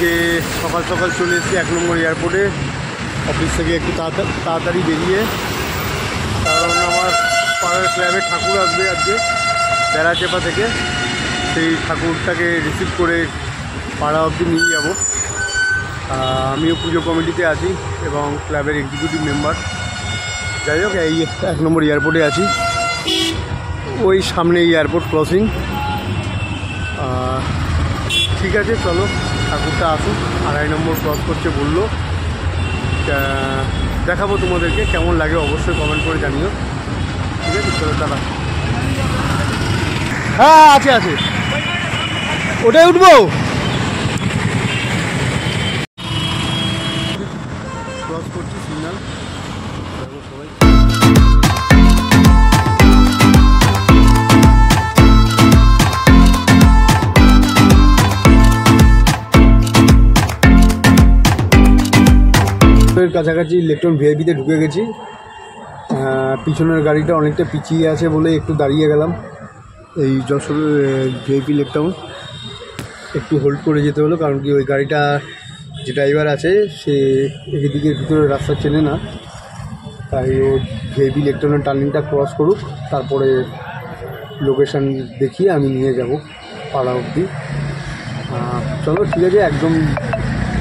আজকে সকাল সকাল চলে এসেছি 1 নম্বর এয়ারপোর্টে অফিস থেকে একটু তাড়াতাড়ি বেরিয়ে, কারণ আমার পাড়ার ক্লাবে ঠাকুর আসবে আজকে বেড়াচেপা থেকে। সেই ঠাকুরটাকে রিসিভ করে পাড়া অবধি নিয়ে যাব। আমিও পুজো কমিটিতে আছি এবং ক্লাবের এক্সিকিউটিভ মেম্বার। যাই হোক, এই 1 নম্বর এয়ারপোর্টে আছি, ওই সামনে এয়ারপোর্ট ক্রসিং। ঠিক আছে, চলো ঠাকুরটা আসুক, 2.5 নম্বর ক্রস করছে বললো। দেখাবো তোমাদেরকে, কেমন লাগে অবশ্যই কমেন্ট করে জানিও। ঠিক আছে, চলো দাদা। হ্যাঁ আছে আছে, ওটাই উঠবো। ক্রস করছি সিগন্যাল, সবাই। কাছাকাছি ইলেকট্রন ভিআইপিতে ঢুকে গেছি। পিছনের গাড়িটা অনেকটা পিছিয়ে আছে বলে একটু দাঁড়িয়ে গেলাম। এই যশোর ভিআইপি ইলেকট্রন একটু হোল্ড করে যেতে হলো, কারণ কি ওই গাড়িটা যে ড্রাইভার আছে সে এদিকে ভিতরে রাস্তা চেনে না, তাই ও ভিআইপি ইলেকট্রনের টার্নিংটা ক্রস করুক, তারপরে লোকেশান দেখিয়ে আমি নিয়ে যাব পাড়া অবধি। চলো ঠিক আছে, একদম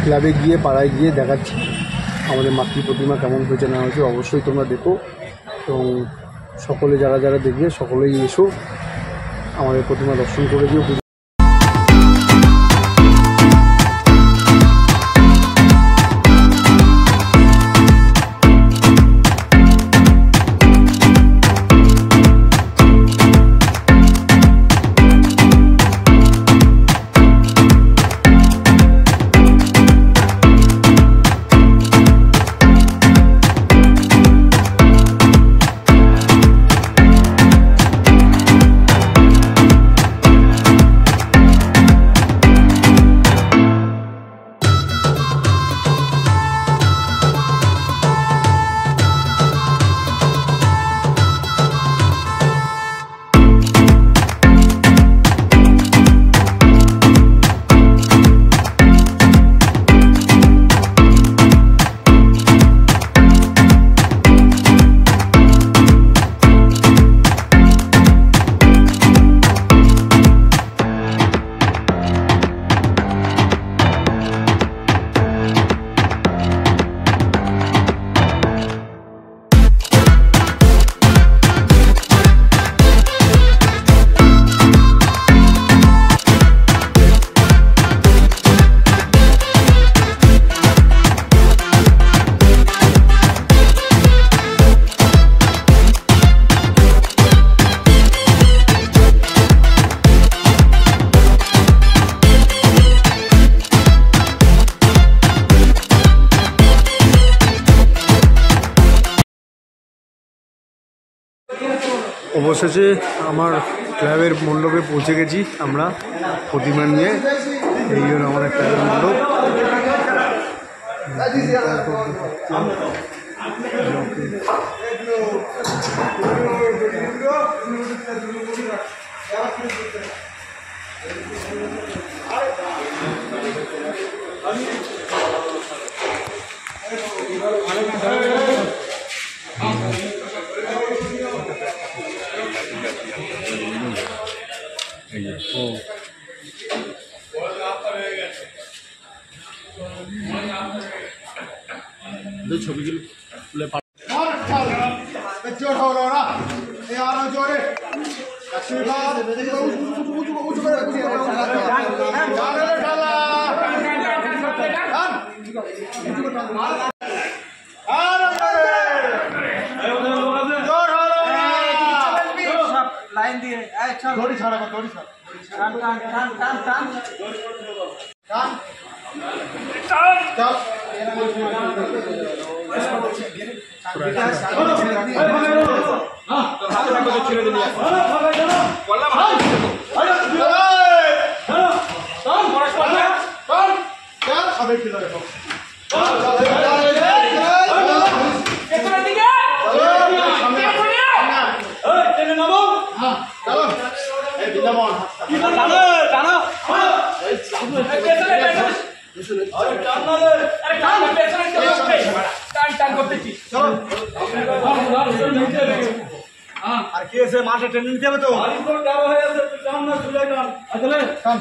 ক্লাবে গিয়ে পাড়ায় গিয়ে দেখাচ্ছি আমাদের মাতৃ প্রতিমা কেমন হয়েছে না হয়েছে। অবশ্যই তোমরা দেখো এবং সকলে যারা যারা দেখবে সকলেই এসো, আমাদের প্রতিমা দর্শন করে দিও। অবশেষে আমার ক্লাবের মণ্ডপে পৌঁছে গেছি আমরা প্রতিমা নিয়ে। এই জন্য আমাদের ক্লাবের মণ্ডপ। ছবিগুলো তুলে লাইন দিয়ে দড়ি ছাড়া দড়ি ছাড়া টান টান টান টান টান টান চল ছেড়ে দিলি বললাম সবাই ফিরে দেখো আর কি এসে মাঠে ট্রেনিং দিতে হবে তো টান